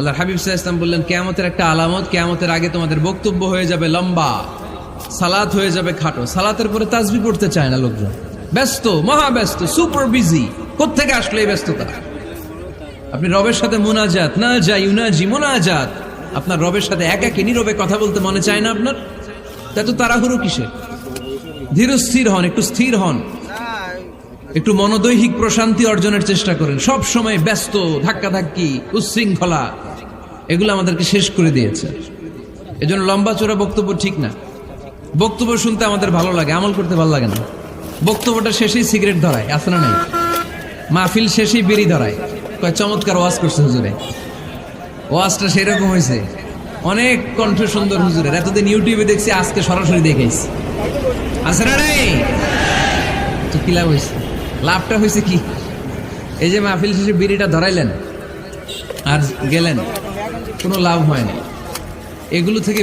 আল্লাহর হাবিব সাল্লাল্লাহু আলাইহি ওয়াসাল্লাম বললেন, কিয়ামতের একটা আলামত, কিয়ামতের আগে তোমাদের বক্তব্য হয়ে যাবে লম্বা, সালাত হয়ে যাবে খাটো। সালাতের পরে তাসবিহ পড়তে চায় না লোকজন, ব্যস্ত, মহা ব্যস্ত, সুপার বিজি। কোত্থেকে আসলো এই ব্যস্ততা? আপনি রবের সাথে মুনাজাত, না যাই ইউনাজি মুনাজাত, আপনার রবের সাথে একাকী নীরবে কথা বলতে মনে চায় না আপনার? তা তো তাড়াহুড়ো কিসে? ধীর স্থির হন, একটু স্থির হন, একটু মনোদৈহিক প্রশান্তি অর্জনের চেষ্টা করেন। সব সময় ব্যস্ত, ধাক্কাধাক্কি, উচ্ছৃঙ্খলা, এগুলো আমাদেরকে শেষ করে দিয়েছে। এজন্য লম্বা চোরা বক্তব্য ঠিক না। বক্তব্য শুনতে আমাদের ভালো লাগে, আমল করতে ভালো লাগে না। বক্তব্যটা শেষেই সিগারেট ধরায়, আছে না নাই? মাহফিল শেষেই বিড়ি ধরায়, কয় চমৎকার ওয়াজ করছে হুজুরে। ওয়াজটা সেরকম হয়েছে, অনেক কণ্ঠ সুন্দর হুজুরের। এতদিন ইউটিউবে দেখছি, আজকে সরাসরি দেখাইছি, আছে না নাই? তো কি লাভ হয়েছে? লাভটা হয়েছে কি? এই যে মাহফিল শেষে বিড়িটা ধরাইলেন আর গেলেন, কোনো লাভ হয়নি। এগুলো থেকে